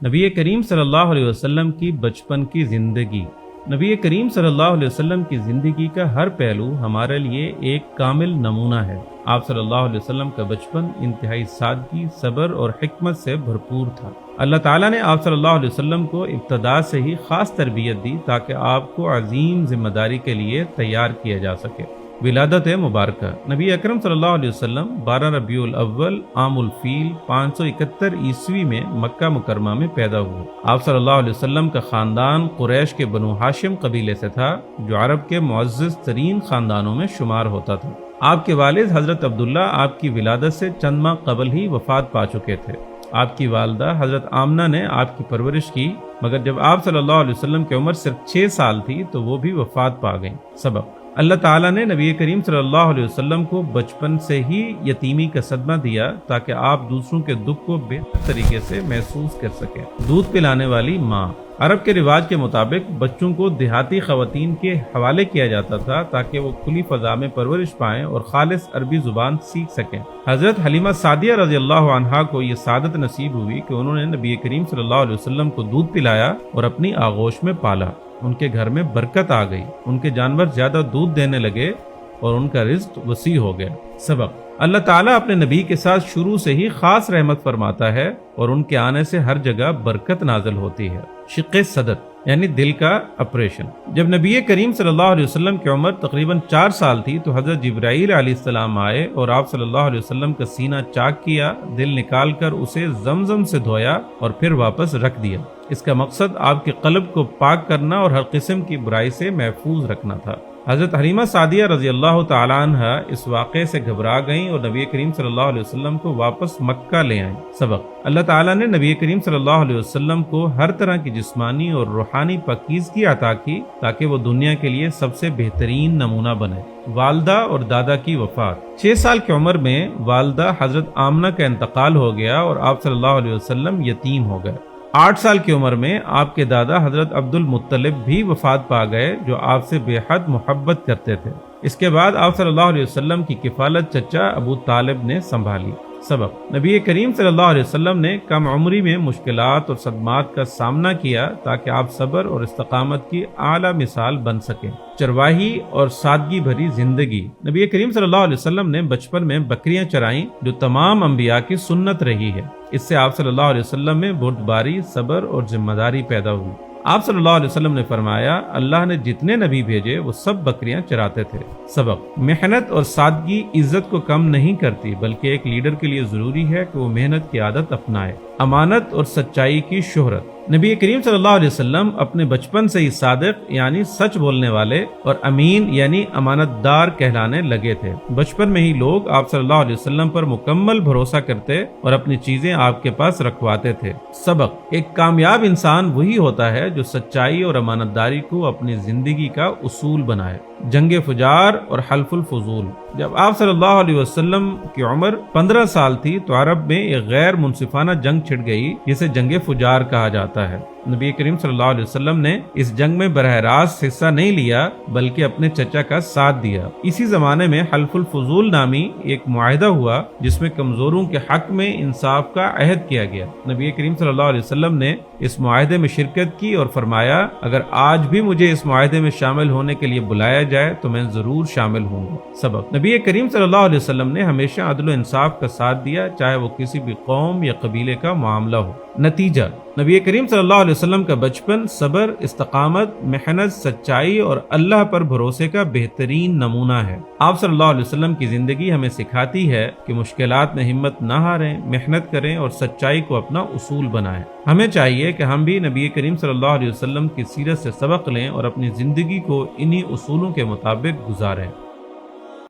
نبی کریم صلی اللہ علیہ وسلم کی بچپن کی زندگی۔ نبی کریم صلی اللہ علیہ وسلم کی زندگی کا ہر پہلو ہمارے لیے ایک کامل نمونہ ہے۔ آپ صلی اللہ علیہ وسلم کا بچپن انتہائی سادگی، صبر اور حکمت سے بھرپور تھا۔ اللہ تعالیٰ نے آپ صلی اللہ علیہ وسلم کو ابتدا سے ہی خاص تربیت دی تاکہ آپ کو عظیم ذمہ داری کے لیے تیار کیا جا سکے۔ ولادت مبارکہ۔ نبی اکرم صلی اللہ علیہ وسلم 12 ربیع الاول عام الفیل 571 عیسوی میں مکہ مکرمہ میں پیدا ہوئے۔ آپ صلی اللہ علیہ وسلم کا خاندان قریش کے بنو ہاشم قبیلے سے تھا، جو عرب کے معزز ترین خاندانوں میں شمار ہوتا تھا۔ آپ کے والد حضرت عبداللہ آپ کی ولادت سے چند ماہ قبل ہی وفات پا چکے تھے۔ آپ کی والدہ حضرت آمنہ نے آپ کی پرورش کی، مگر جب آپ صلی اللہ علیہ وسلم کی عمر صرف 6 سال تھی تو وہ بھی وفات پا گئیں۔ سبق: اللہ تعالیٰ نے نبی کریم صلی اللہ علیہ وسلم کو بچپن سے ہی یتیمی کا صدمہ دیا تاکہ آپ دوسروں کے دکھ کو بہتر طریقے سے محسوس کر سکیں۔ دودھ پلانے والی ماں۔ عرب کے رواج کے مطابق بچوں کو دیہاتی خواتین کے حوالے کیا جاتا تھا تاکہ وہ کھلی فضا میں پرورش پائیں اور خالص عربی زبان سیکھ سکیں۔ حضرت حلیمہ سعدیہ رضی اللہ عنہا کو یہ سعادت نصیب ہوئی کہ انہوں نے نبی کریم صلی اللہ علیہ وسلم کو دودھ پلایا اور اپنی آغوش میں پالا۔ ان کے گھر میں برکت آ گئی، ان کے جانور زیادہ دودھ دینے لگے اور ان کا رزق وسیع ہو گیا۔ سبق: اللہ تعالیٰ اپنے نبی کے ساتھ شروع سے ہی خاص رحمت فرماتا ہے اور ان کے آنے سے ہر جگہ برکت نازل ہوتی ہے۔ شق صدر یعنی دل کا آپریشن۔ جب نبی کریم صلی اللہ علیہ وسلم کی عمر تقریباً 4 سال تھی تو حضرت جبرائیل علیہ السلام آئے اور آپ صلی اللہ علیہ وسلم کا سینہ چاک کیا، دل نکال کر اسے زمزم سے دھویا اور پھر واپس رکھ دیا۔ اس کا مقصد آپ کے قلب کو پاک کرنا اور ہر قسم کی برائی سے محفوظ رکھنا تھا۔ حضرت حلیمہ سعدیہ رضی اللہ تعالیٰ عنہ اس واقعے سے گھبرا گئیں اور نبی کریم صلی اللہ علیہ وسلم کو واپس مکہ لے آئیں۔ سبق: اللہ تعالیٰ نے نبی کریم صلی اللہ علیہ وسلم کو ہر طرح کی جسمانی اور روحانی پاکیزگی عطا کی تاکہ وہ دنیا کے لیے سب سے بہترین نمونہ بنے۔ والدہ اور دادا کی وفات۔ 6 سال کی عمر میں والدہ حضرت آمنہ کا انتقال ہو گیا اور آپ صلی اللہ علیہ وسلم یتیم ہو گئے۔ 8 سال کی عمر میں آپ کے دادا حضرت عبد المطلب بھی وفات پا گئے، جو آپ سے بے حد محبت کرتے تھے۔ اس کے بعد آپ صلی اللہ علیہ وسلم کی کفالت چچا ابو طالب نے سنبھالی۔ سبق: نبی کریم صلی اللہ علیہ وسلم نے کم عمری میں مشکلات اور صدمات کا سامنا کیا تاکہ آپ صبر اور استقامت کی اعلیٰ مثال بن سکیں۔ چرواہی اور سادگی بھری زندگی۔ نبی کریم صلی اللہ علیہ وسلم نے بچپن میں بکریاں چرائیں، جو تمام انبیاء کی سنت رہی ہے۔ اس سے آپ صلی اللہ علیہ وسلم میں بردباری، صبر اور ذمہ داری پیدا ہوئی۔ آپ صلی اللہ علیہ وسلم نے فرمایا، اللہ نے جتنے نبی بھیجے وہ سب بکریاں چراتے تھے۔ سبق: محنت اور سادگی عزت کو کم نہیں کرتی، بلکہ ایک لیڈر کے لیے ضروری ہے کہ وہ محنت کی عادت اپنائے۔ امانت اور سچائی کی شہرت۔ نبی کریم صلی اللہ علیہ وسلم اپنے بچپن سے ہی صادق یعنی سچ بولنے والے اور امین یعنی امانت دار کہلانے لگے تھے۔ بچپن میں ہی لوگ آپ صلی اللہ علیہ وسلم پر مکمل بھروسہ کرتے اور اپنی چیزیں آپ کے پاس رکھواتے تھے۔ سبق: ایک کامیاب انسان وہی ہوتا ہے جو سچائی اور امانت داری کو اپنی زندگی کا اصول بنائے۔ جنگ فجار اور حلف الفضول۔ جب آپ صلی اللہ علیہ وسلم کی عمر 15 سال تھی تو عرب میں ایک غیر منصفانہ جنگ چھڑ گئی جسے جنگ فجار کہا جاتا ہے۔ نبی کریم صلی اللہ علیہ وسلم نے اس جنگ میں براہ راست حصہ نہیں لیا بلکہ اپنے چچا کا ساتھ دیا۔ اسی زمانے میں حلف الفضول نامی ایک معاہدہ ہوا جس میں کمزوروں کے حق میں انصاف کا عہد کیا گیا۔ نبی کریم صلی اللہ علیہ وسلم نے اس معاہدے میں شرکت کی اور فرمایا، اگر آج بھی مجھے اس معاہدے میں شامل ہونے کے لیے بلایا جائے تو میں ضرور شامل ہوں گا۔ سبق: نبی کریم صلی اللہ علیہ وسلم نے ہمیشہ عدل و انصاف کا ساتھ دیا، چاہے وہ کسی بھی قوم یا قبیلے کا معاملہ ہو۔ نتیجہ: نبی کریم صلی اللہ علیہ وسلم کا بچپن صبر، استقامت، محنت، سچائی اور اللہ پر بھروسے کا بہترین نمونہ ہے۔ آپ صلی اللہ علیہ وسلم کی زندگی ہمیں سکھاتی ہے کہ مشکلات میں ہمت نہ ہاریں، محنت کریں اور سچائی کو اپنا اصول بنائیں۔ ہمیں چاہیے کہ ہم بھی نبی کریم صلی اللہ علیہ وسلم کی سیرت سے سبق لیں اور اپنی زندگی کو انہی اصولوں کے مطابق گزاریں۔